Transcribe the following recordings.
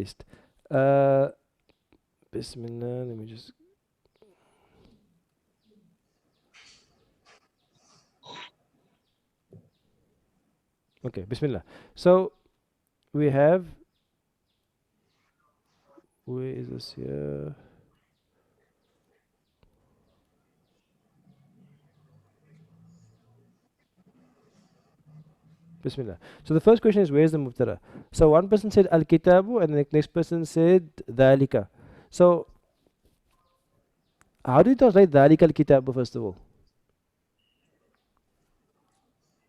list. Bismillah, let me just. Okay, Bismillah. So we have, where is this here? Bismillah. So the first question is, where is the mubtada? So one person said al-kitabu and the next person said dhalika. So how do you translate dhalika al-kitabu first of all?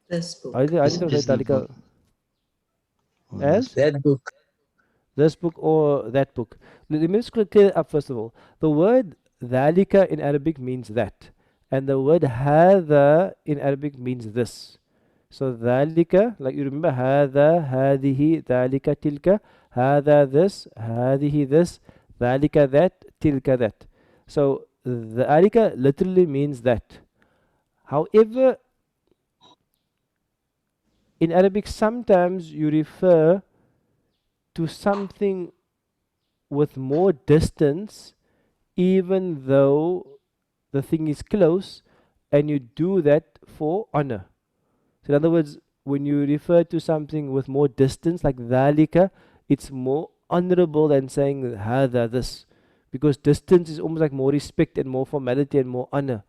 This book. How do you translate the dhalika book. as? That book. This book or that book? Let me just clear it up first of all. The word dhalika in Arabic means that. And the word hadha in Arabic means this. So dhalika, like you remember, hadha, hadihi, dhalika, tilka, hadha this, hadihi this, dhalika that, tilka that. So dhalika literally means that. However, in Arabic sometimes you refer to something with more distance even though the thing is close, and you do that for honor. So in other words, when you refer to something with more distance, like dhalika, it's more honorable than saying hadha, this, because distance is almost like more respect and more formality and more honor.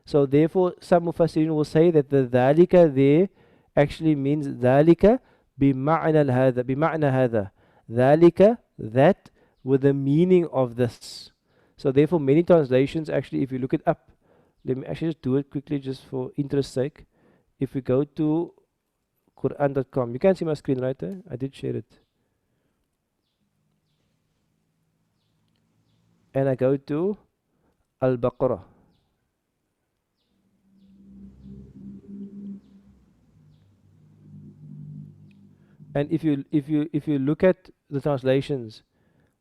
So therefore, some mufassirin will say that the dhalika there actually means dhalika bima'na hadha, bima'na hadha, dhalika, that, with the meaning of this. So therefore, many translations actually, if you look it up, let me actually just do it quickly just for interest sake. If we go to Quran.com, you can see my screen right there. I did share it. And I go to Al Baqarah. And if you look at the translations,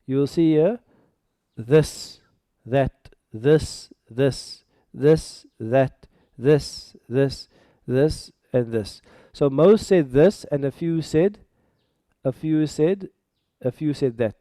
you will see here this, that, this, this, this, that, this, this, and this. So most said this, and a few said that.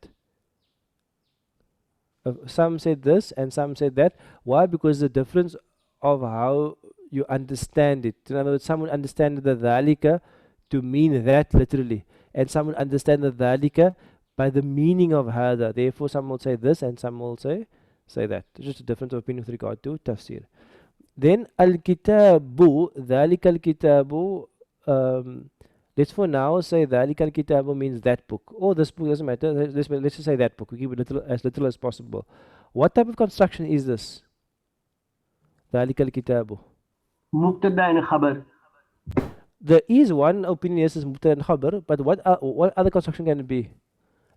Some said this, and some said that. Why? Because the difference of how you understand it. In other words, some would understand the dhalika to mean that literally, and some would understand the dhalika by the meaning of hada. Therefore, some will say this, and some will say that. It's just a difference of opinion with regard to tafsir. Then al-kitabu, dhalika al-kitabu, let's for now say dhalika al-kitabu means that book. Or this book, doesn't matter. Let's just say that book. We keep it as little as possible. What type of construction is this? Dhalika al-kitabu. Mubtada and khabar. There is one opinion, yes, is mubtada and khabar, but what other construction can it be?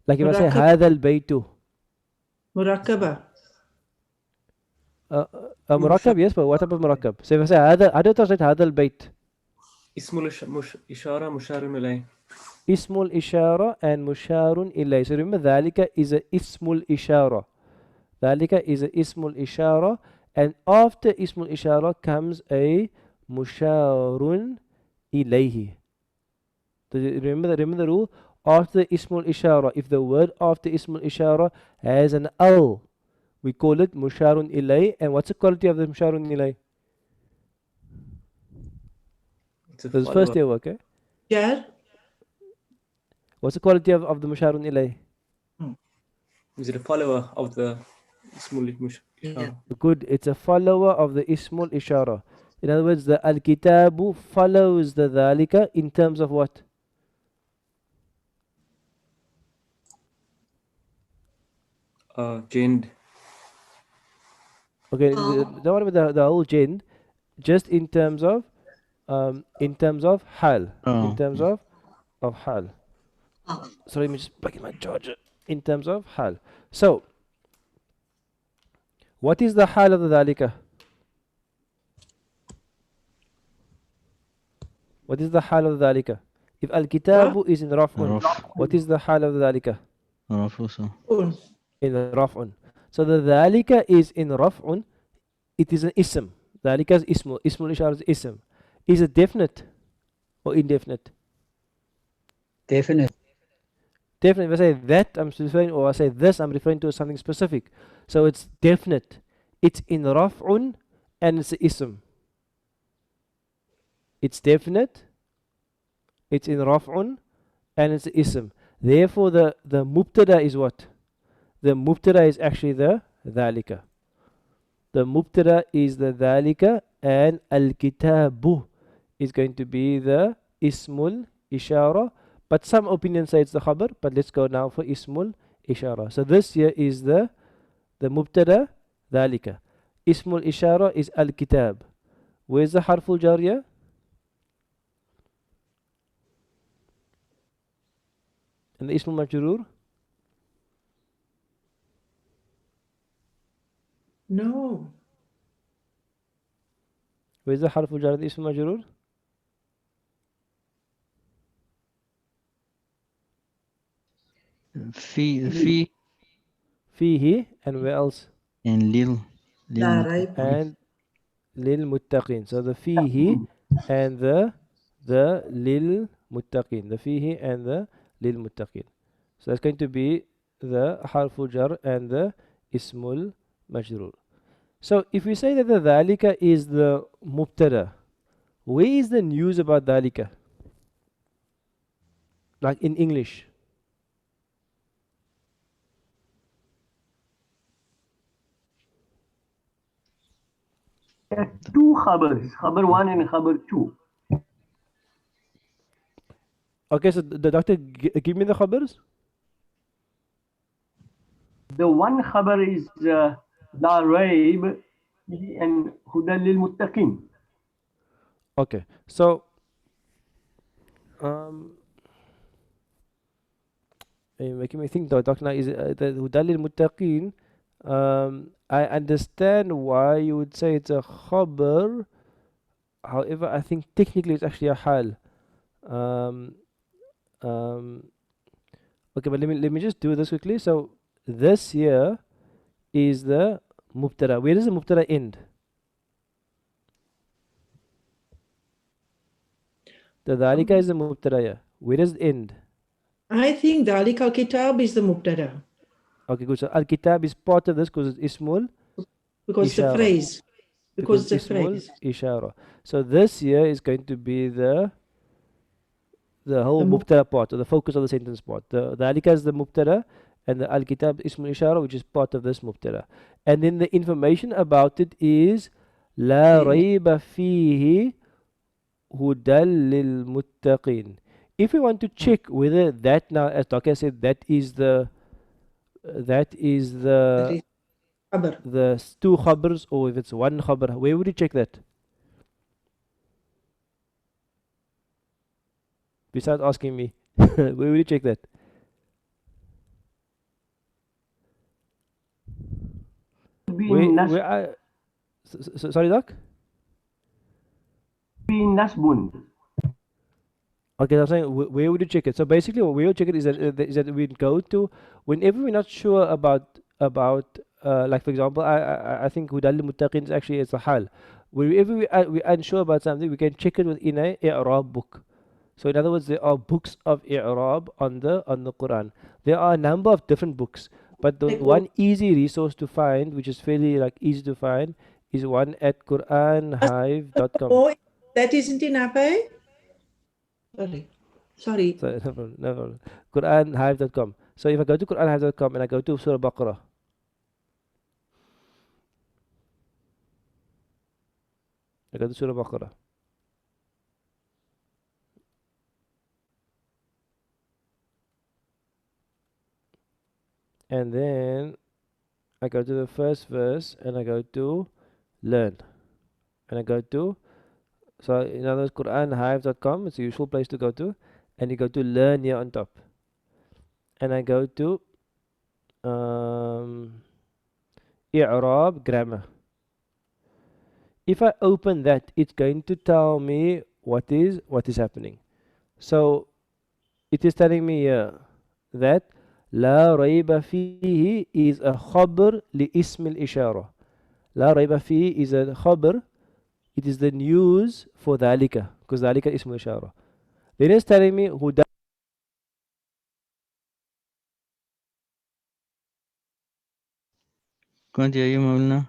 Like if I say hadha al-baytu. Murakkaba. Murakkab, yes, but what type of murakkab? So if I say hadha, how do you translate hadha al-bayt? Ismul ishara musharun ilay. Ismul ishara and musharun ilay. So remember, dhalika is a ismul ishara. Dhalika is a ismul ishara, and after ismul ishara comes a musharun ilayhi. Remember the rule? After ismul ishara, if the word after ismul ishara has an al, we call it musharun ilay. And what's the quality of the musharun ilay? It's a This is first year work, eh? Jar. What's the quality of the musharun ilay? Is it a follower of the Ismul ishara? Good, it's a follower of the ismul ishara. In other words, the al-kitabu follows the dhalika in terms of what? Jind. Okay, don't worry about the whole jinn, just in terms of hal. In terms of hal. So let me just plug in my charger. In terms of hal. So, what is the hal of the dhalika? What is the hal of the dhalika? If al-kitabu is in raf'un, what is the hal of the dhalika? In raf'un. So the dhalika is in raf'un, it is an ism. Dhalika is ismul ishara is ism. Is it definite or indefinite? Definite. Definitely, if I say that, I'm referring, or I say this, I'm referring to something specific. So it's definite. It's in raf'un and it's a ism. It's definite. It's in raf'un and it's a ism. Therefore, the mubtada is what? The mubtada is actually the dhalika. The mubtada is the dhalika, and al-kitabu is going to be the ismul ishara. But some opinions say it's the khabar, but let's go now for ismul ishara. So this here is the mubtada dhalika. Ismul ishara is al-kitab. Where's the harful jariyah? And the ismul majrur? No. Where's the harful jariyah, the ismul majrur? في Fihi, and where else? and La للمتقين. ريب. And lil muttaqin. So the fihi and the lil muttaqin. The fihi and the lil muttaqin. So that's going to be the harful jar and the ismul majrur. So if we say that the dhalika is the mubtada, where is the news about dhalika? Like in English. There are two khabars, khabar 1 and khabar 2. Okay, so the doctor, give me the khabars. The one khabar is La Raib and Hudan lil Muttaqin. Okay, so making me think though, Doctor, is the Hudalil Muttaqin. I understand why you would say it's a khabar. However, I think technically it's actually a hal. Okay, but let me just do this quickly. So this here is the mubtada. Where does the mubtada end? The dhalika is the mubtada. Yeah. Where does it end? I think Dalik al-Kitab is the mubtada Okay, good. So al-kitab is part of this because it's ismul. because the Ishara. phrase. Because the ismul phrase. ishara. So this here is going to be the whole The mubtada part, or the focus of the sentence part. The alika is the mubtada, and the al-kitab ismul ishara, which is part of this mubtada. And then the information about it is la rayba fihi hudal lil muttaqin. If we want to check whether that, now as Dr. said, that is the That is khabar. the two khabars, or if it's one khabar, where would you check that? Besides asking me, where would you check that? Be Where sorry, Doc? Nasbun. Okay, I'm saying where would you check it? So basically, what we will check it is that we go to whenever we're not sure about like for example, I think Hudal Muttaqin is actually it's a hal. Whenever we're unsure about something, we can check it within a i'rab book. So in other words, there are books of i'rab on the Quran. There are a number of different books, but the one easy resource to find, which is fairly like easy to find, is one at QuranHive.com. Oh, that isn't in Apai? Sorry. So, no problem. QuranHive.com. So if I go to QuranHive.com and I go to Surah al Baqarah, I go to Surah al Baqarah. And then I go to the first verse and I go to learn. And I go to, so in other words, QuranHive.com, it's a useful place to go to. And you go to learn here on top. And I go to i'rab grammar. If I open that, it's going to tell me what is happening. So it is telling me here that لا ريب فيه is a خبر لاسم الإشارة. لا ريب فيه is a خبر. It is the news for ذلك, because ذلك اسم الإشارة. Then it's telling me who Can't hear you, Maulana.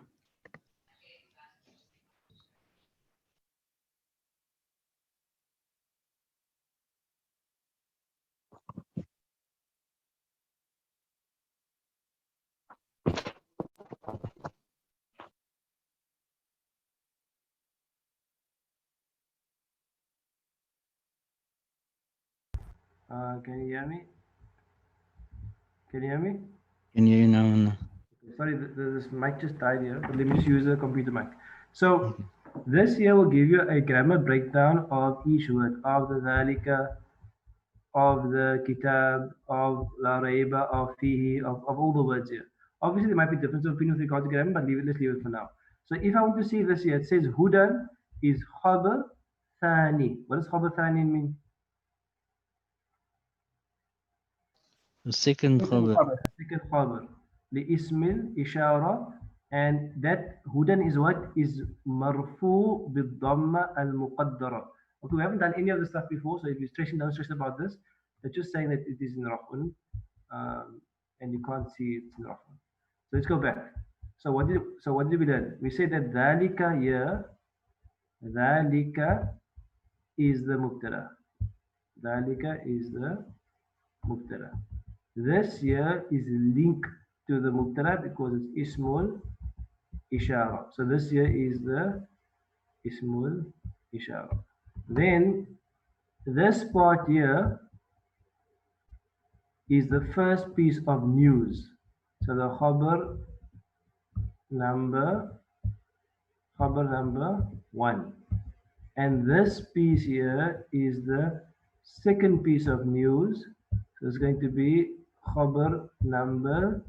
Can you hear me? Can you hear me? Can hear you now, Maulana. Sorry, this mic just died here, but let me just use the computer mic. So this here will give you a grammar breakdown of each word, of the dhalika, of the kitab, of la raiba, of fihi, of all the words here. Obviously, there might be difference of opinion with regard to grammar, but let's leave it for now. So if I want to see this here, it says hudan is khabar thani. What does khabar thani mean? The second khabar. Second khabar. The ismil ishara, and that hudan is what is marfu bid dhamma al muqaddara. Okay, we haven't done any of this stuff before, so if you're stressing down, stressed about this, they're just saying that it is in raf'un, and you can't see it's in raf'un. So let's go back. So what did we learn? We said that dhalika here, dhalika is the mubtada. Dhalika is the mubtada. This here is linked to the mubtada because it's ismul ishara. So this here is the ismul ishara. Then this part here is the first piece of news. So the khabar number 1. And this piece here is the second piece of news. So it's going to be khabar number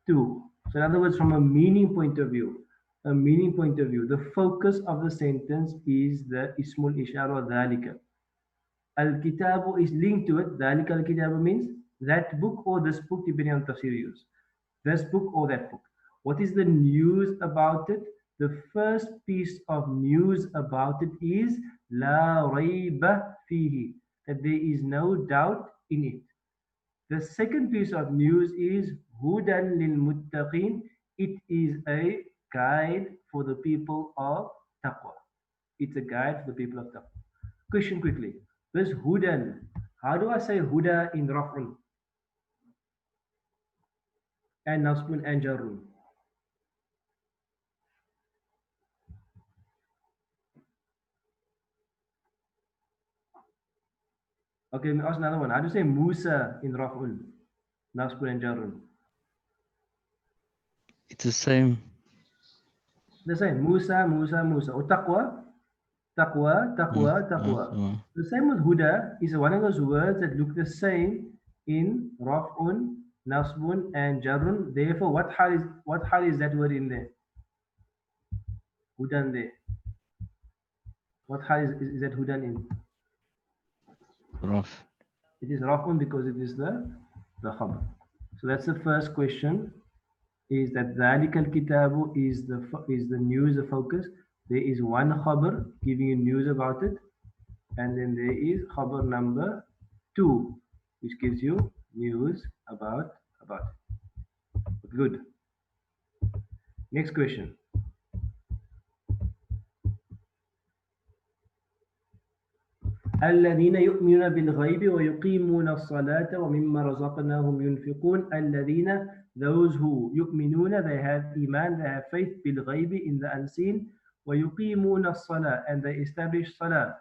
2. So in other words, from a meaning point of view, the focus of the sentence is the ismul ishara dhalika. Al-kitabu is linked to it. Dhalika al-kitabu means that book or this book, depending on the tafsir you use. This book or that book. What is the news about it? The first piece of news about it is la rayba fihi, that there is no doubt in it. The second piece of news is hudan lil muttaqin. It is a guide for the people of taqwa. It's a guide for the people of taqwa. Question quickly. This hudan, how do I say huda in raf'un and nasbun and jarrun? Okay, let me ask another one. How do you say Musa in raf'un, nasbun and jarrun? It's the same. The same. Musa, Musa, Musa. Or taqwa, taqwa, taqwa, taqwa. The same with huda is one of those words that look the same in raf'un, nasbun, and jarrun. Therefore, what hal is that word in there? Hudan there. What hal is that hudan in? Raf. It is raf'un because it is the khabar. So that's the first question. Is that dhalika al-kitabu is the news, the focus. There is one khabar giving you news about it, and then there is khabar number 2, which gives you news about it. Good. Next question. الذين يؤمنون بالغيب ويقيمون الصلاة ومما رزقناهم ينفقون. الذين, those who يؤمنون, they have iman, they have faith, بالغيب, in the unseen, ويقيمون الصلاة, and they establish salah,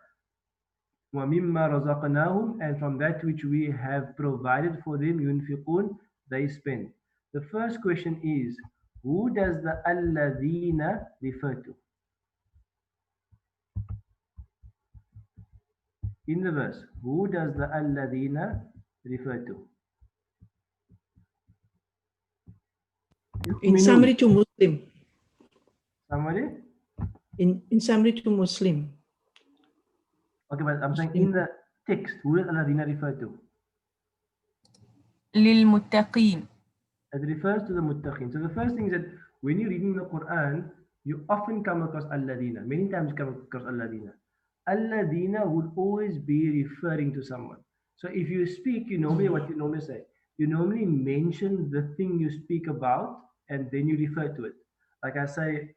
ومما رزقناهم, and from that which we have provided for them, ينفقون, they spend. The first question is, who does the الذين refer to? In the verse, who does the alladina refer to? In summary to Muslim. Somebody? In summary to Muslim. Okay, but I'm saying in the text, who does alladina refer to? للمتقين. It refers to the muttaqin. So the first thing is that when you're reading the Quran, you often come across alladina. Many times you come across alladina. Alladina would always be referring to someone. So if you speak, what you normally say? You normally mention the thing you speak about and then you refer to it. Like I say,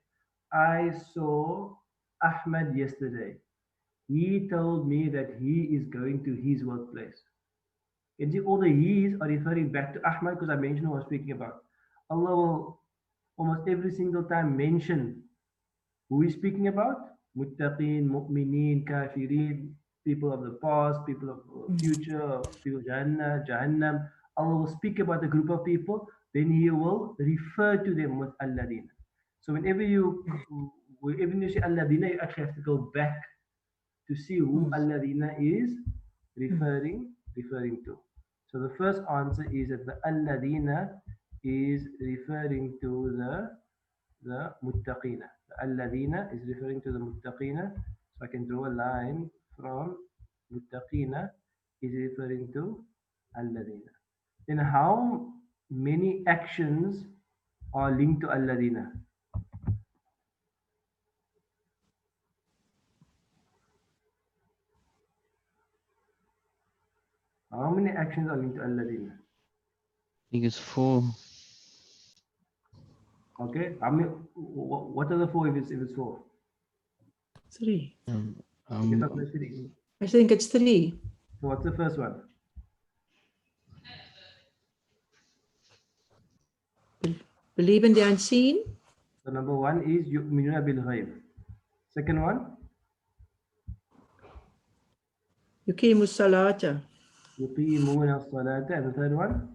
I saw Ahmed yesterday. He told me that he is going to his workplace. And see, all the he's are referring back to Ahmed because I mentioned who I was speaking about. Allah will almost every single time mention who he's speaking about. Muttaqeen, mu'mineen, kafirin, people of the past, people of the future, people of Jahannam. Allah will speak about a group of people, then He will refer to them with Alladina. So whenever you say Alladina, you actually have to go back to see who Alladina is referring to. So the first answer is that the Alladina is referring to the muttaqina. The alladina is referring to the muttaqina. So I can draw a line from muttaqina is referring to alladina. Then how many actions are linked to alladina? How many actions are linked to alladina? I think it's 4. Okay. How many? What are the 4 if it's 4? 3. Okay, so 3. I think it's 3. So what's the first one? Believe in the unseen. So number 1 is yu'minuna bil ghaib. Second one? Yuqimus salata. yuqimuna as-salata. And the third one?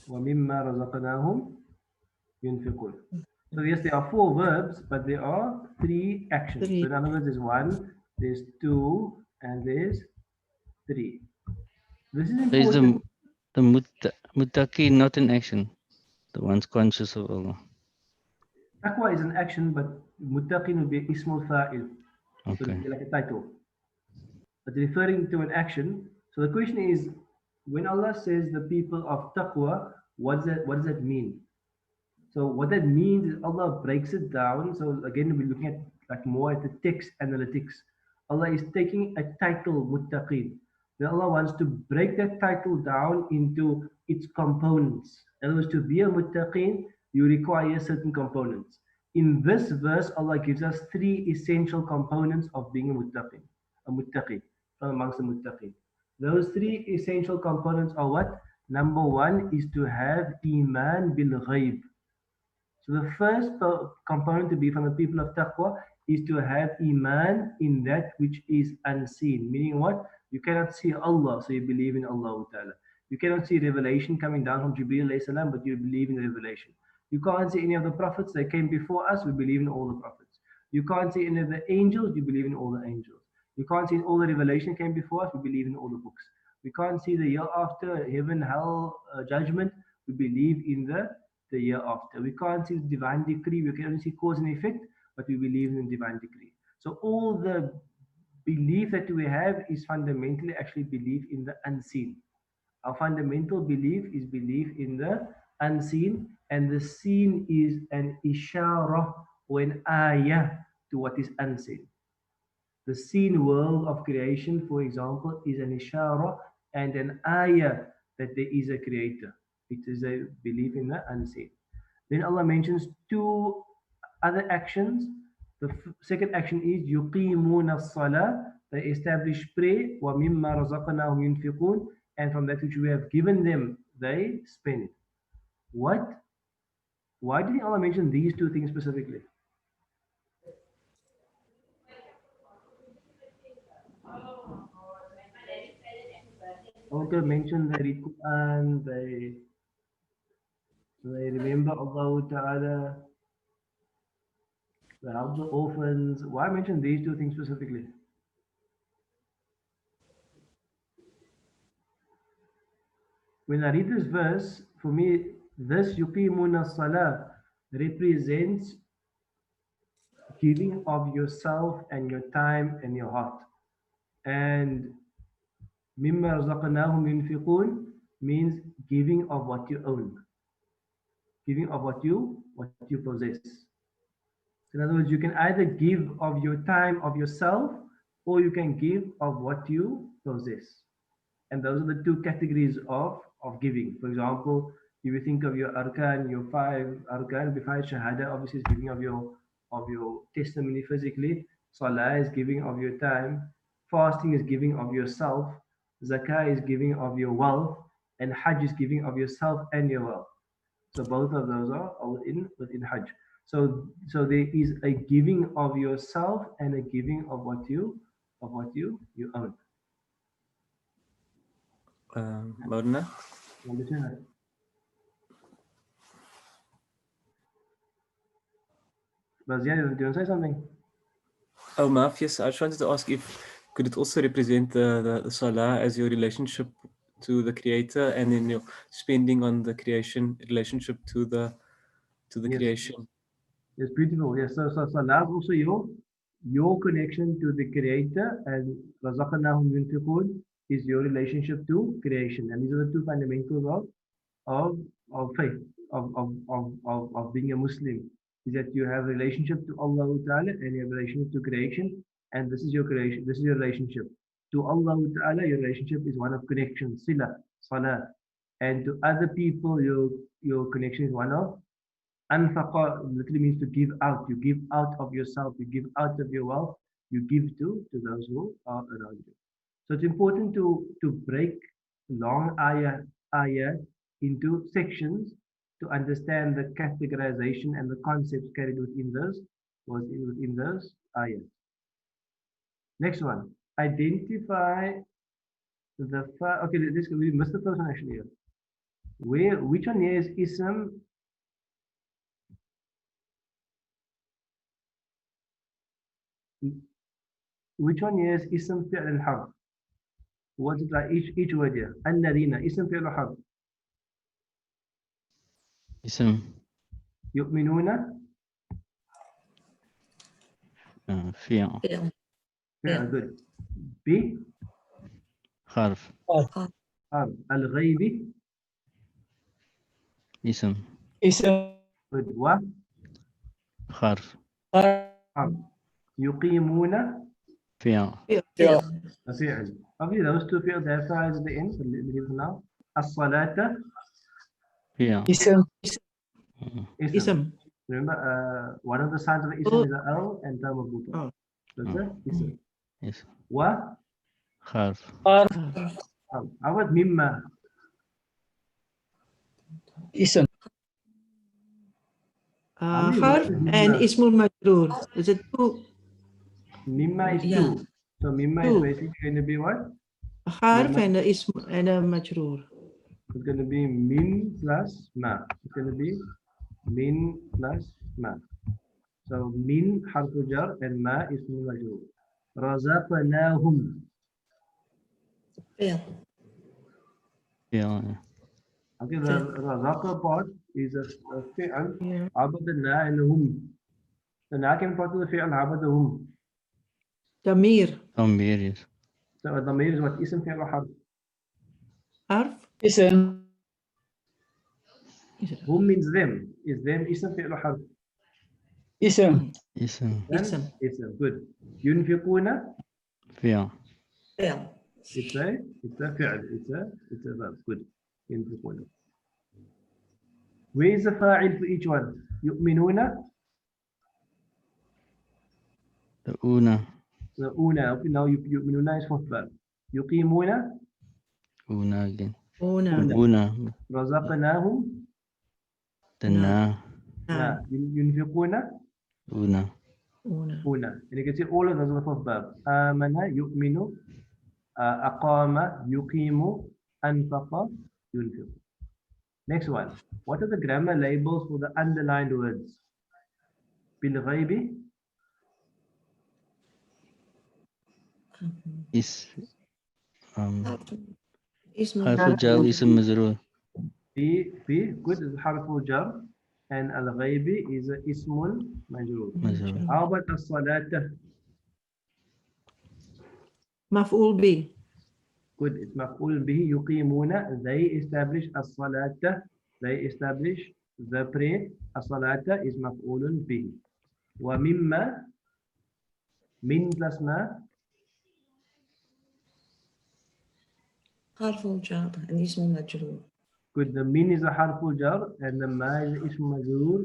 وَمِمَّا رَزَقْنَاهُمْ يُنْفِقُونَ. So yes, there are 4 verbs, but there are 3 actions. 3. So in other words, there's 1, there's 2, and there's 3. This is There's important. the muttaqi, not in action. The one's conscious of Allah. Taqwa is an action, but muttaqin will be ismul fa'il. So Okay. it'll be like a title. But referring to an action. So the question is, when Allah says the people of taqwa, what does that mean? So what that means is Allah breaks it down. So again, we're looking at like more at the text analytics. Allah is taking a title, muttaqin. Then Allah wants to break that title down into its components. In other words, to be a muttaqin, you require certain components. In this verse, Allah gives us 3 essential components of being a muttaqin, from amongst the muttaqin. Those 3 essential components are what? Number 1 is to have iman bil ghaib. So the first component to be from the people of taqwa is to have iman in that which is unseen. Meaning what? You cannot see Allah, so you believe in Allah Ta'ala. You cannot see revelation coming down from Jibreel alayhi salam, but you believe in the revelation. You can't see any of the prophets that came before us, we believe in all the prophets. You can't see any of the angels, you believe in all the angels. You can't see all the revelation came before us, we believe in all the books. We can't see the year after, heaven, hell, judgment, we believe in the year after. We can't see the divine decree, we can only see cause and effect, but we believe in the divine decree. So all the belief that we have is fundamentally actually belief in the unseen. Our fundamental belief is belief in the unseen, and the seen is an ishara or an ayah to what is unseen. The seen world of creation, for example, is an ishara and an ayah that there is a creator. It is a belief in the unseen. Then Allah mentions 2 other actions. The second action is yuqimuna as-salah. They establish prayer. وَمِمَّا رَزَقْنَاهُمْ يُنْفِقُونَ. And from that which we have given them, they spend. What? Why did Allah mention these 2 things specifically? Allah could have mentioned they read Quran, they remember Allah Ta'ala, they help the orphans. Why mention these 2 things specifically? When I read this verse, for me, this yuqimuna salah represents giving of yourself and your time and your heart. And mimma razaqnahum yunfiqun means giving of what you own, giving of what you possess. In other words, you can either give of your time, of yourself, or you can give of what you possess. And those are the 2 categories of giving. For example, you think of your arkan, your 5 arkan, besides shahada, obviously is giving of your testimony physically. Salah is giving of your time. Fasting is giving of yourself. Zakah is giving of your wealth, and Hajj is giving of yourself and your wealth. So both of those are within Hajj. So there is a giving of yourself and a giving of what you own. Maulana? Understand that? Bazian, do you want to say something? Oh, Maf, yes, I just wanted to ask if could it also represent the salah as your relationship to the creator, and then your spending on the creation relationship to the Yes. creation. It's beautiful. Yes. So salah is also your connection to the creator, and razaqnahum yunfiqun is your relationship to creation. And these are the two fundamentals of faith, of being a Muslim, is that you have a relationship to Allah Ta'ala and you have a relationship to creation, and this is your creation, this is your relationship. To Allah Ta'ala, your relationship is one of connection, sila, salah. And to other people, your connection is one of anfaqa, literally means to give out. You give out of yourself, you give out of your wealth, you give to those who are around you. So it's important to break long ayah into sections to understand the categorization and the concepts carried within those ayahs. Next one, identify the okay. We missed the first one actually here. Which one here is ism? Which one here is ism fi'l al-harf? What's it like each word here? Alladhina, ism fi'l al-harf. اسم Yu'minuna, فعل fi'l, good. B, حرف harf. Al-ghaybi, اسم good. Wa, حرف harf. Yuqimuna, فعل a fi'l. Obviously, those two fi'ls have fi'ls at the end, so let me give it now. As-salata, فعل ism. Ism. Remember, one of the signs of ism is a al and ta marbuta. Oh. So it's a ism. اسم Wa, حرف harf. How about mimma? How many Harf words is and mimma? ismul majroor. Is it two? Mimma is Yeah. two. So mimma is Two. basically going to be what? Harf Mimma. and a ism and a majroor. It's going to be min plus ma. It's going to be min plus ma. So min harfu jar and ma is majrur. Razaqnahum. فعل Okay, the razaqa part is a fi'al. Yeah. How about the na and the hum? The na came part of the fi'al. How about the hum? Damir. ضمير So the damir is what? Ism fi'al or harf? Harf. Hum means them. Is them ism fi'al or harf? اسم Ism. Ism. Good. Yunfiquna. فعل It's a fi'al. It's a verb. Good. ينفقون. Where is the fa'il for each one? يؤمنون. أولى The una. Okay, now يؤمنون is fourth verb. يقيمون. أولى again Una. أولى رزقناهم. دنا ينفقون. أولى Una. una. And you can see all of those are the fourth verb. آمن يؤمن. أقام يقيم. أنفق ينفق. Next one. What are the grammar labels for the underlined words? بالغيب. is Ismul حرف الجر اسم مجرور في good is حرف جر and الغيب is اسم مجرور. مجرور How about الصلاة? Maf'ul bi. Good, it's مفعول به. يقيمون, they establish الصلاة, they establish the prayer. الصلاة is مفعول به. ومما, من plus ما, حرف الجر and اسم مجرور. Good. The min is a harful jar and the ma is ism majrur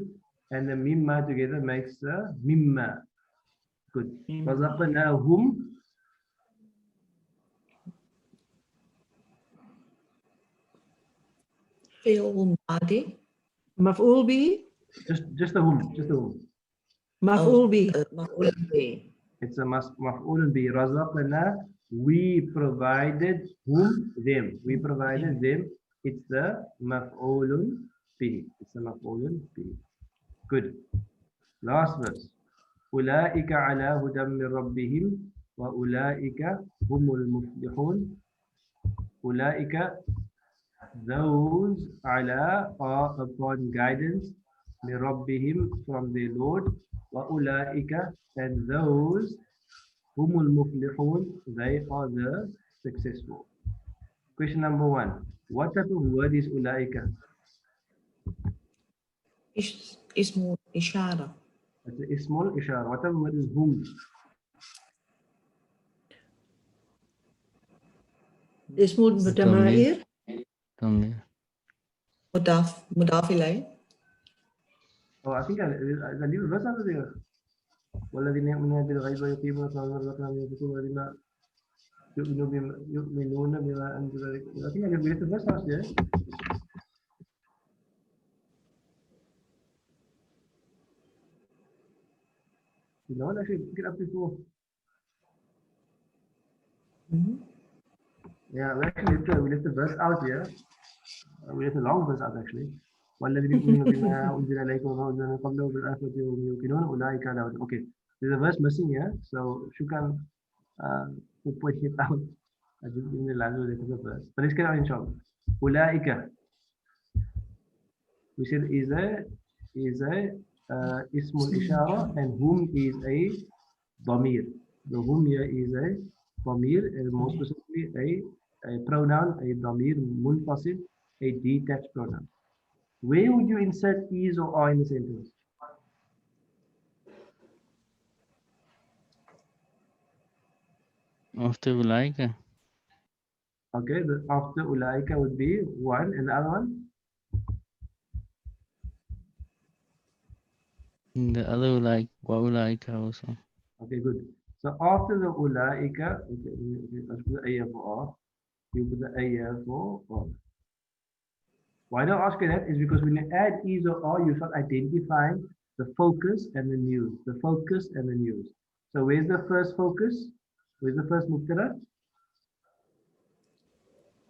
and the mimma together makes a mimma. Good. razaqnahum. فعل ماضي مفعول به Just a hum. Just a hum. مفعول به مفعول به It's a maf'ul bi. Razaqna, we provided whom? Them. We provided them. It's the maf'ulun bi. It's the maf'ulun bi. Good. Last verse. أولئك على هدى من ربهم وأولئك هم المفلحون. أولئك, those على are upon guidance من ربهم from their Lord. وأولئك, and those هم المفلحون, they are the successful. Question number 1. What type of word is أولئك? اسم إشارة It's a small ishara. What type of word is whom? اسم الضمائر ضمير. مضاف إليه Oh, I think I leave a verse out of there. والذين يؤمنون بالغيب ويقيمون الصلاة ورزقناهم ينفقون والذين يؤمنون بما أنزل إليك. I think I left the verse out there. No one actually picked it up before. Yeah, we left the verse out here. We left a long verse out actually. والذين يؤمنون بما أنزل إليك وما أنزل من قبله وبالآخرة هم يوقنون أولئك على هدى. Okay, there's a verse missing here, so Shukran will point it out. I didn't even realize the verse. But let's get out inshallah. أولئك, we said is a ismul ishara, and whom is a dhamir. The whom here is a dhamir, and more specifically a pronoun, a dhamir munfasil, a detached pronoun. Where would you insert is or are in the sentence? After Ulaika. Okay, the after ulaika would be one, and the other one? The other wa Ulaika also. Okay, good. So after the ulaika, okay, let's put the ayah for R. You put the ayah for R. Why do I ask you that? Is because when you add is or are, you start identifying the focus and the news. The focus and the news. So where's the first focus? Where's the first mubtada?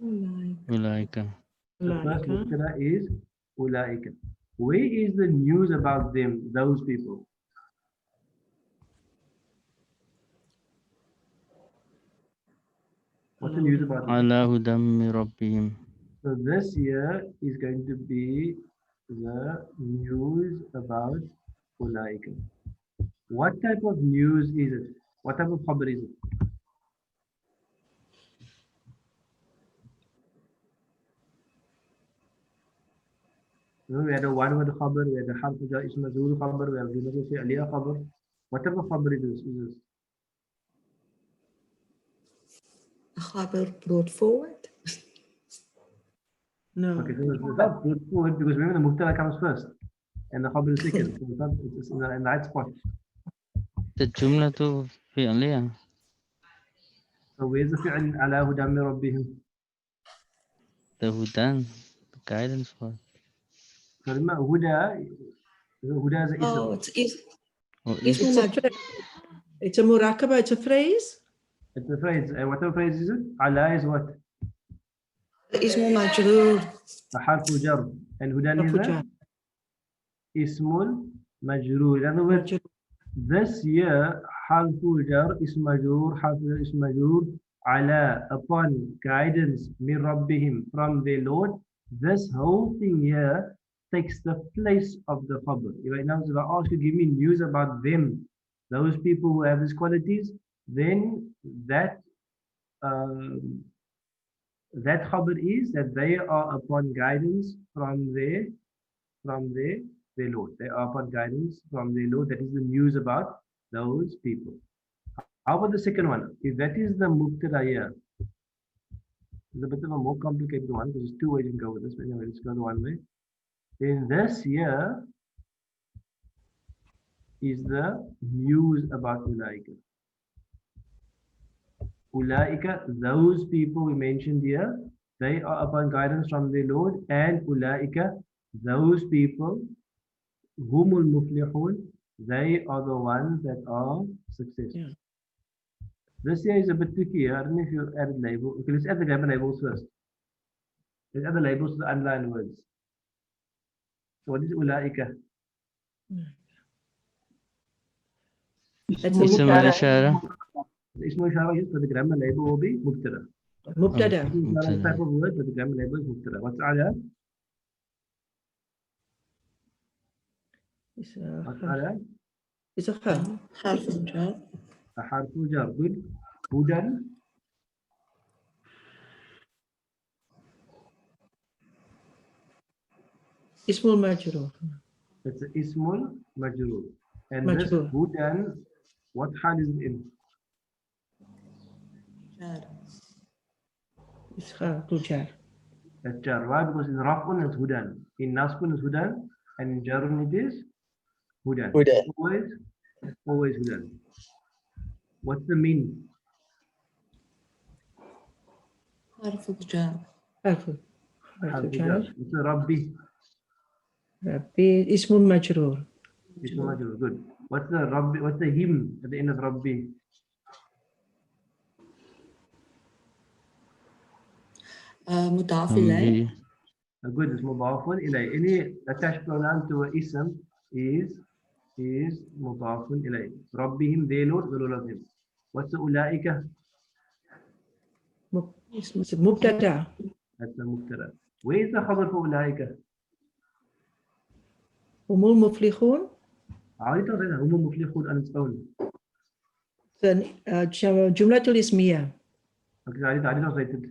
Ulaika. The first mubtada is ulaika. Where is the news about them, those people? What's the news about them? Ala hudam min rabbihim. So this here is going to be the news about ulaika. What type of news is it? What type of khabar is it? We had a one word khabar, we had a harf jar ism mazul khabar, we have jumla fi'liya khabar. What type of khabar is this? خبر brought forward No. Okay, so it's not brought forward because remember the mubtada comes first and the khabar is second. So it's in the right spot. The jumla tu fi'liya. So where's the fi'l ala hudam min rabbihim? The hudan. The guidance for. So remember huda is a ism. oh it's Or it's is It's a murakaba, it's a phrase. It's a phrase. What phrase is it? Ala is what? اسم مجرور A harfu jar. And hudan is a ismul majroor. In other words, this year harfu jar is majroor, harfu jar is majroor ala, upon guidance min rabbihim, from their Lord. This whole thing here takes the place of the khabar. Right now, if I ask you, give me news about them, those people who have these qualities, then that that khabar is that they are upon guidance from their Lord. They are upon guidance from their Lord. That is the news about those people. How about the second one? If that is the mubtada here, It's a bit of a more complicated one because there's two ways you can go with this. But anyway, let's go the one way. Then this here is the news about Ulaika. Ulaika, those people we mentioned here, they are upon guidance from their Lord, and Ulaika, those people, humul muflihun, they are the ones that are successful. Yeah. This here is a bit tricky here. I don't know if you added label. Okay, let's add the grammar labels first. Let's add the labels to the underlined words. So what is Ulaika? It's اسم اسم Mubtada. الإشارة. The Ismail Ishara is, but the grammar label will be Mubtada. Mubtada. Ismail Ishara is type of word, but the grammar label is Mubtada. What's Ala? It's What's a Ala? it's a kha. حرف الجر A harfu jar. Good. Hudan. Ismul majrur. It's a Ismul Majrur. And this Majrur. Hudan, what hal is it in? جار It's harfu jar. That's jar. Why? Because in Raf'un it's Hudan. In Nasbun it's Hudan. And in Jarun it is Hudan. Always Hudan. What's the mean? حرف الجر Harfu Harfu jar. jar. It's a Rabbi. Rabbi ismul majrur. Ismul Majrur. Good. What's the Rabbi? What's the him at the end of Rabbi? مضاف إليه Good. It's mudafun ilay. Any attached pronoun to a ism is mudafun ilay. Rabbihim, they Lord, the Lord of him. What's the ulaika? It's mubtada. That's the mubtada. Where is the khabar for ulaika? Humul muflihun. How do you translate Humul muflihun on its own? Then jumlatul ismiyah. Okay, how do you translate it?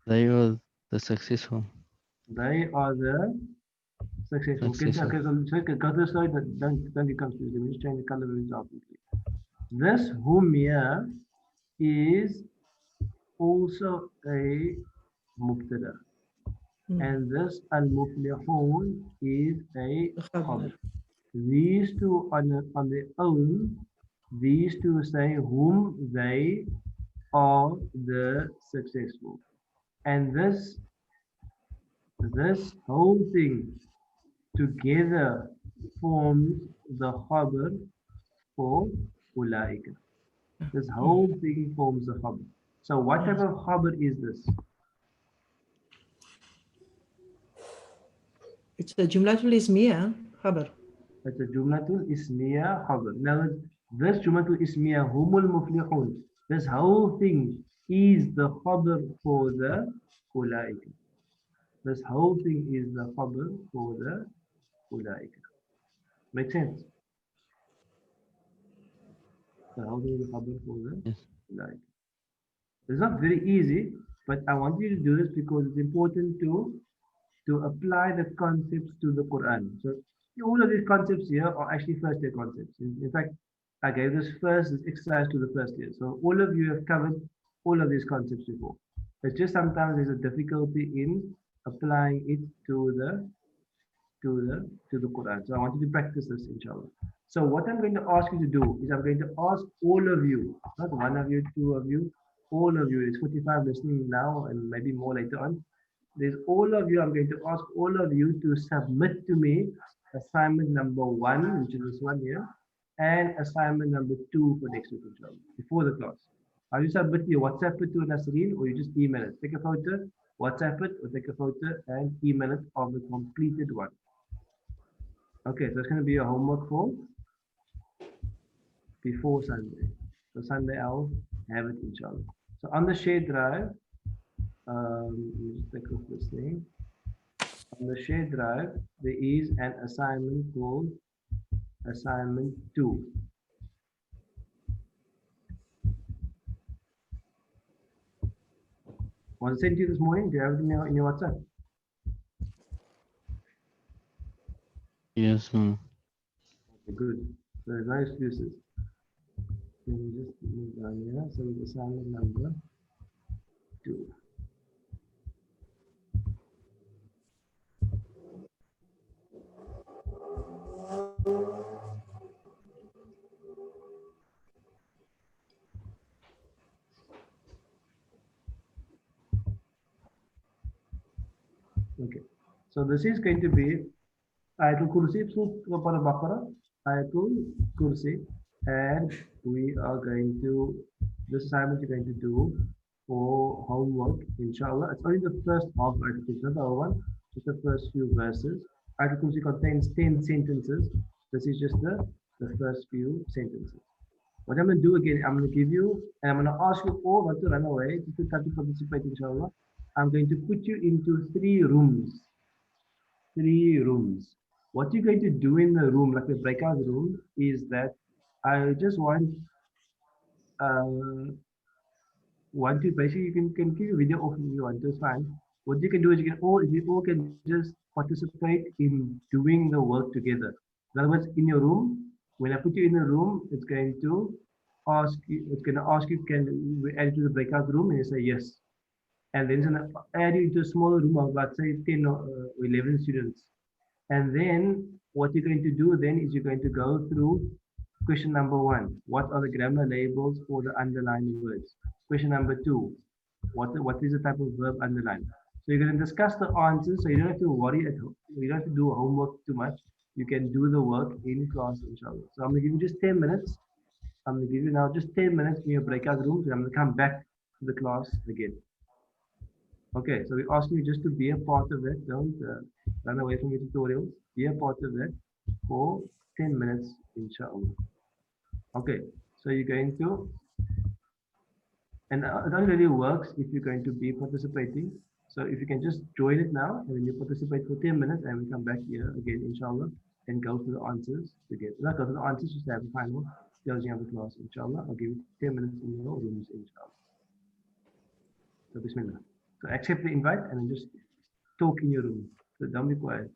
They are the successful. They are the successful. Okay, so go to the slide, but don't get confused. Let me just change the color of it out. This hum here is also a mubtada. And this al-muflihun is a khabar. These two on their own, these two say whom they are the successful. And this whole thing together forms the khabar for ulaika. This whole thing forms the khabar. So what type of khabar is this? It's a jumlatul ismiyah khabar. It's a jumlatul ismiya khabar. Now this jumlatul ismiya humul muflihun. This whole thing is the khabar for the ulaika. This whole thing is the khabar for the ulaika. Make sense? The whole thing is the khabar for the ulaika. It's not very easy, but I want you to do this because it's important to apply the concepts to the Quran. So all of these concepts here are actually first year concepts. In fact, I gave this exercise to the first year. So all of you have covered all of these concepts before. It's just sometimes there's a difficulty in applying it to the Quran. So I want you to practice this, inshallah. So what I'm going to ask you to do is I'm going to ask all of you, not one of you, two of you, all of you. There's 45 listening now and maybe more later on. There's all of you. I'm going to ask all of you to submit to me assignment number 1, which is this one here, and assignment number 2 for next week, inshallah, before the class. Are you submit your WhatsApp it to Nasreen, or you just email it? Take a photo, WhatsApp it, or take a photo and email it of the completed one. Okay, so it's going to be your homework for before Sunday. So Sunday I'll have it, inshallah. So on the shared drive, let me just take off this thing. On the shared drive, there is an assignment called assignment 2. Was it sent to you this morning? Do you have it in your WhatsApp? Yes, ma'am. Okay, good. So there's no excuses. Let me just move down here. So it's assignment number 2. Okay. So this is going to be Ayatul Kursi, Surah al Baqarah, Ayatul Kursi, and we are going to, this assignment you're going to do for homework, inshallah. It's only the first half of Ayatul Kursi, not the other one, just the first few verses. Ayatul Kursi contains 10 sentences. This is just the first few sentences. What I'm going to do again, I'm going to give you, and I'm going to ask you all not to run away, to try to participate, inshallah. I'm going to put you into 3 rooms. 3 rooms. What you're going to do in the room, like the breakout room, is that I just uh, want to basically you can keep your video off if you want to, it's fine. What you can do is you all can just participate in doing the work together. In other words, in your room, when I put you in a room, it's gonna ask you, can we add you to the breakout room? And you say yes. And then it's gonna add you into a smaller room of about say 10 or 11 students. And then what you're going to do then is you're going to go through question number 1. What are the grammar labels for the underlined words? Question number 2. What is the type of verb underlined? So you're going to discuss the answers so you don't have to worry at home. You don't have to do homework too much. You can do the work in class, inshallah. So I'm going to give you just 10 minutes. I'm going to give you now just 10 minutes in your breakout rooms and I'm going to come back to the class again. Okay, so we ask you just to be a part of it. Don't run away from your tutorials. Be a part of it for 10 minutes, inshallah. Okay, so you're going to, and it only really works if you're going to be participating. So if you can just join it now, and then you participate for 10 minutes, and we come back here again, inshallah, and go through the answers together. Not go through the answers, just have a final closing of the class, inshallah. I'll give you 10 minutes in your rooms, inshallah. So bismillah. So accept the invite and then just talk in your room. So don't be quiet.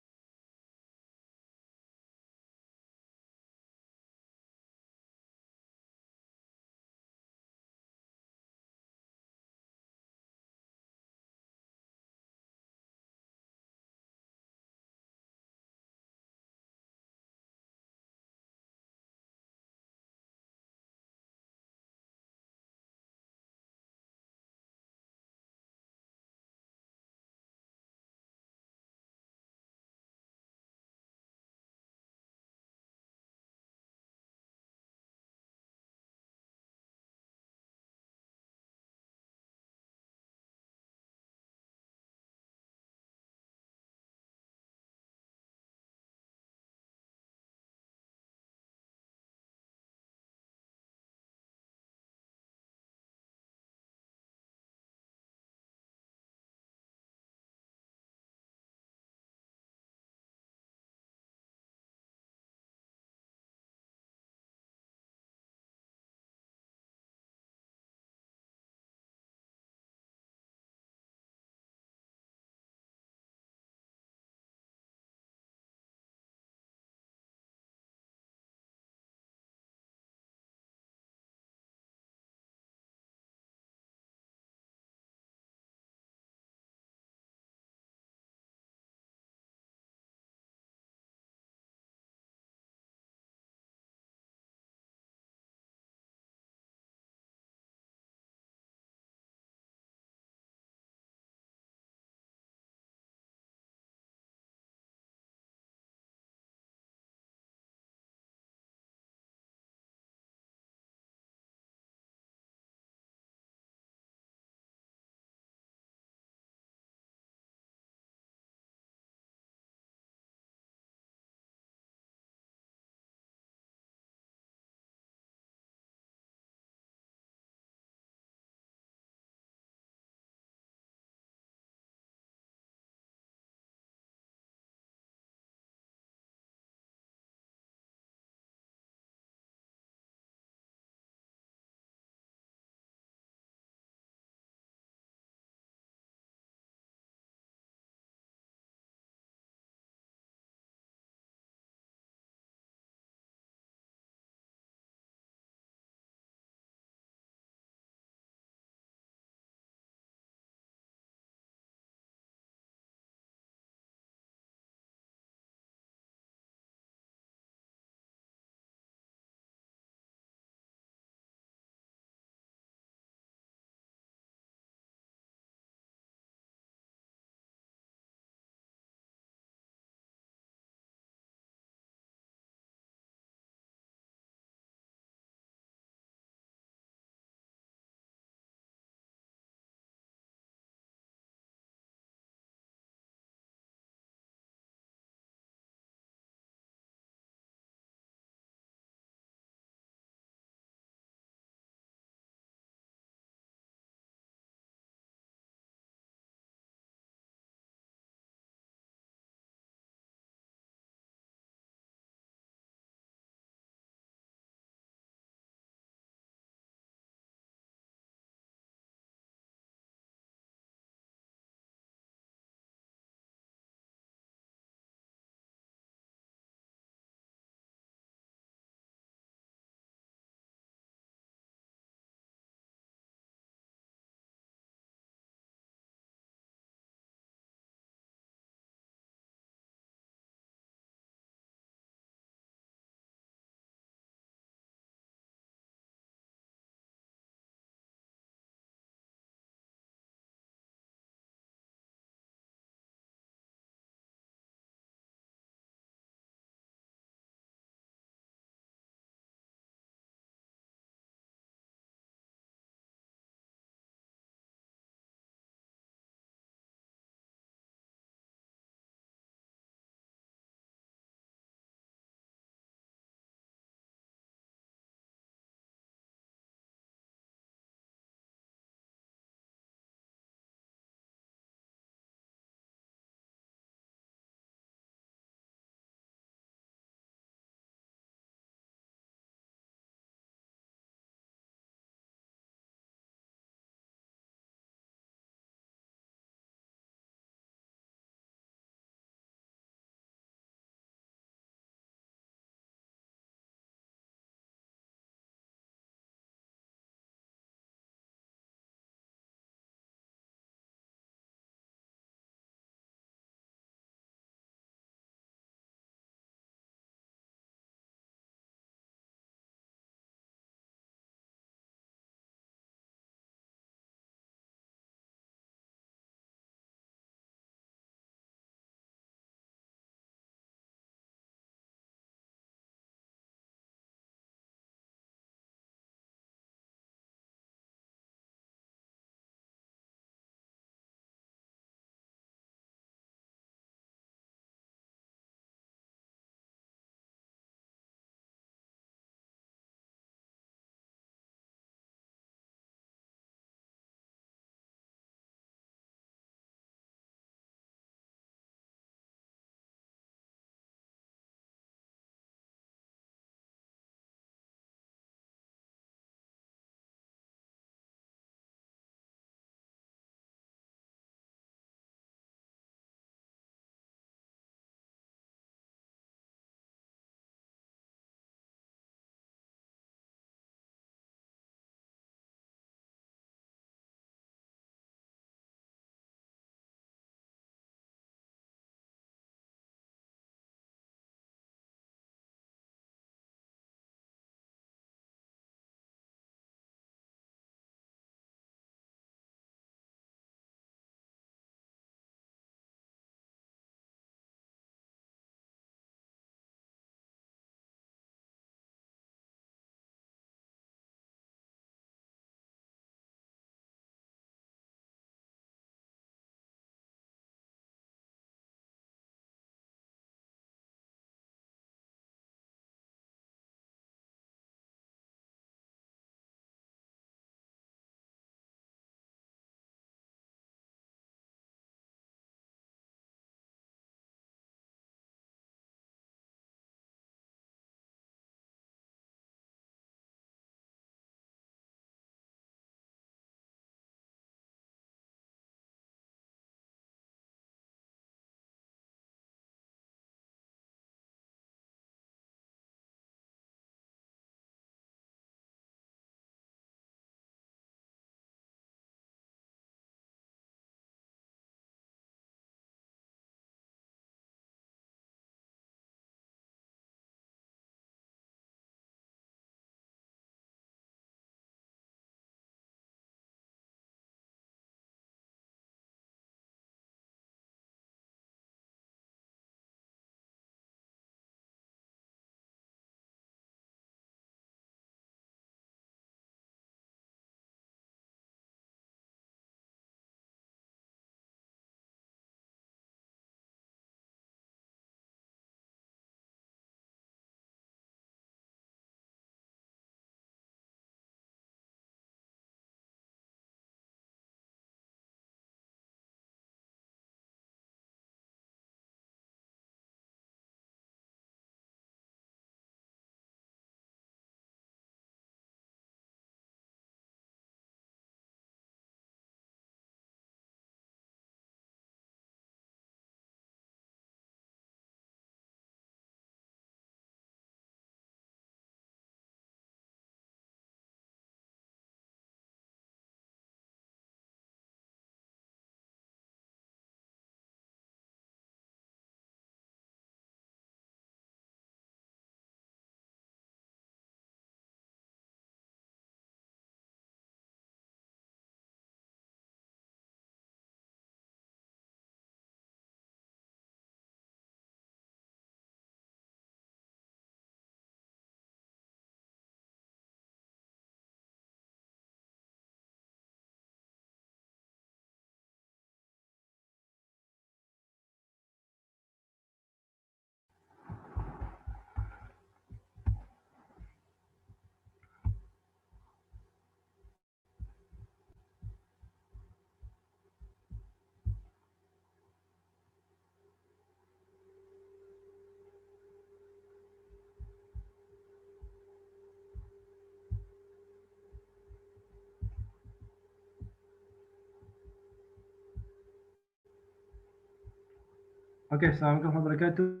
Okay, Assalamu alaikum wa barakatuh.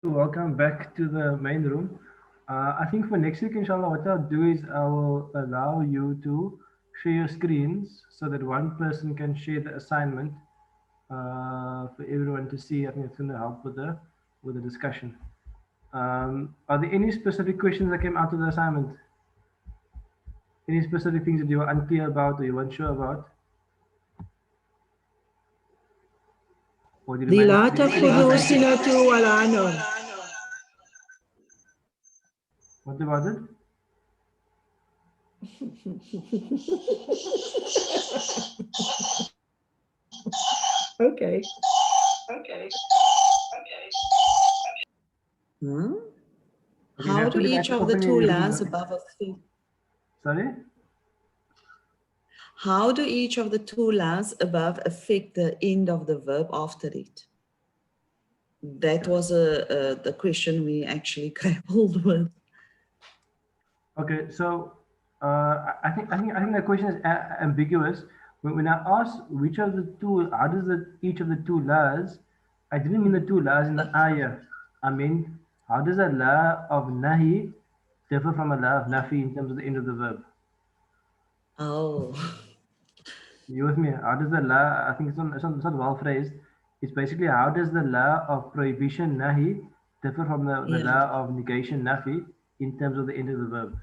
Welcome back to the main room. I think for next week, inshallah, what I'll do is I will allow you to share your screens so that one person can share the assignment for everyone to see. I think it's going to help with the discussion. Are there any specific questions that came out of the assignment? Any specific things that you were unclear about or you weren't sure about? Or did you لا manage to تأخذه سنة ولا نوم. What about it? Okay. Hmm? Okay, How do Natalie, each back of the open two your lands room. above affect? Sorry? How do each of the two lands above affect the end of the verb after it? That was the question we actually grappled with. Okay, so I think the question is ambiguous. When I ask which of the two, how does each of the two laws, I didn't mean the two laws in the ayah. I mean, how does a law of nahi differ from a law of nafi in terms of the end of the verb? Oh, You with me? How does the law? I think it's not well phrased. It's basically how does the law of prohibition nahi differ from the yeah. law of negation nafi in terms of the end of the verb?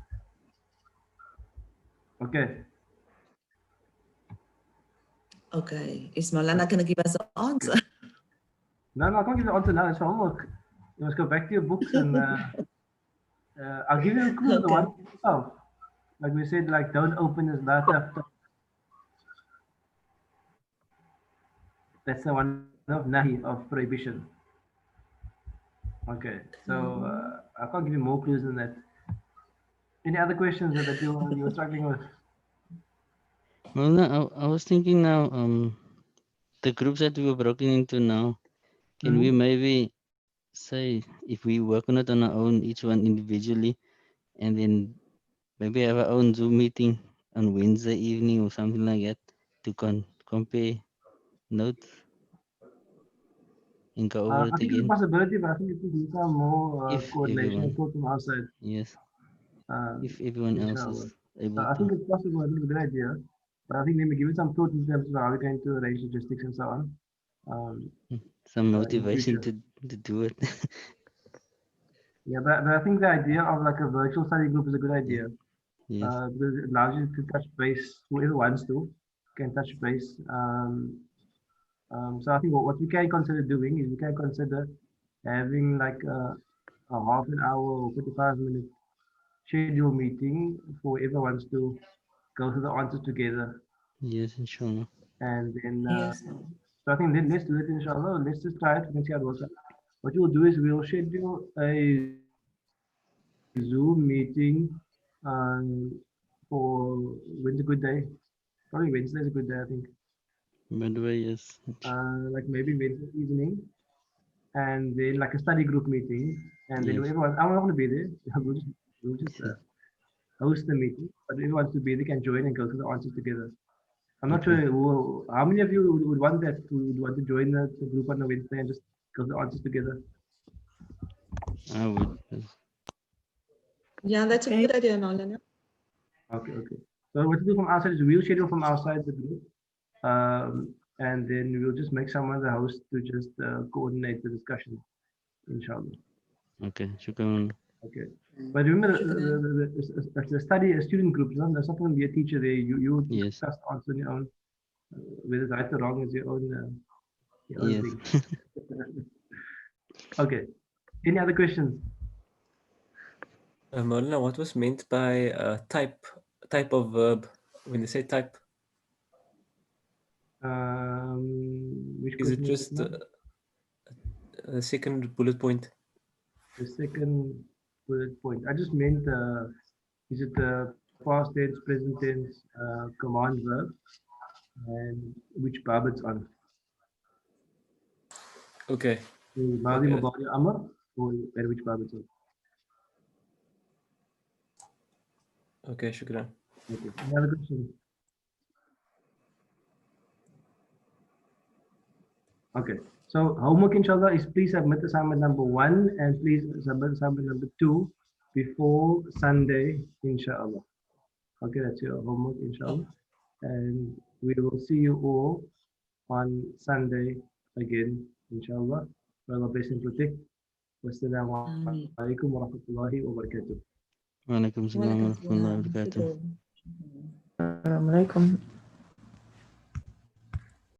Okay. Okay. Is Maulana going to give us an answer? No, I can't give you the answer now. It's homework. You must go back to your books and I'll give you a clue. The Okay. one itself, like we said, like don't open his laptop. That's the one of nahi of prohibition. Okay, so I can't give you more clues than that. Any other questions that you were struggling with? Well, no, I was thinking now, the groups that we were broken into now, can we maybe say if we work on it on our own, each one individually, and then maybe have our own Zoom meeting on Wednesday evening or something like that to compare notes and go over I it think it's a again. possibility, but I think it needs some more If coordination and everyone, thought from our side. yes, Um, if everyone else is inshallah. able I to. think it's possible. I think it's a good idea. But I think maybe give it some thought in terms of how we're going to arrange logistics and so on Some in the motivation future. to do it. Yeah, but I think the idea of like a virtual study group is a good idea Yes, because it allows you to touch base, whoever wants to can touch base. So I think what we can consider doing is we can consider having like a half an hour or 45-minute schedule meeting for whoever wants to go through the answers together. yes, inshallah. And then, Yes. so I think let's do it inshallah. Let's just try it and see how it works out. What we'll do is we'll schedule a Zoom meeting for when's a good day? Probably Wednesday is a good day, I think. By the way, yes. Like maybe Wednesday evening, and then like a study group meeting, and then Yes. everyone. I'm not going to be there. We'll just host the meeting, but if everyone wants to be there can join and go through the answers together. I'm not Okay. sure how many of you would want that. Would want to join the group on the Wednesday and just go through the answers together. I would. Yes. Yeah, that's a Okay. good idea, Maulana. Okay, okay. So what we do from our side is we'll schedule from our side the group. And then we'll just make someone the host to just coordinate the discussion, inshallah. Okay. Shukran. Okay. But remember, Shukran. the study a student group, you know, there's not going to be a teacher there. You Yes. discuss the answer on your own. Whether it's right or wrong is your own Yes. thing. Okay. Any other questions? Maulana, what was meant by type of verb when they say type? Which Is it question is just it now? the second bullet point? The second bullet point. I just meant, is it past tense, present tense, command verb, and which verb it's on? Okay. Madi, Okay. Mubari, Amr, or which verb it's on? Okay, shukran. Okay. Any other questions? Okay. So homework inshallah is please submit assignment number 1 and please submit assignment number 2 before Sunday inshallah. Okay, that's your homework inshallah. And we will see you all on Sunday again inshallah. May Allah bless and protect. Wassalamu alaikum warahmatullahi wabarakatuh. Waalaikumsalam warahmatullahi wabarakatuh. Assalamualaikum.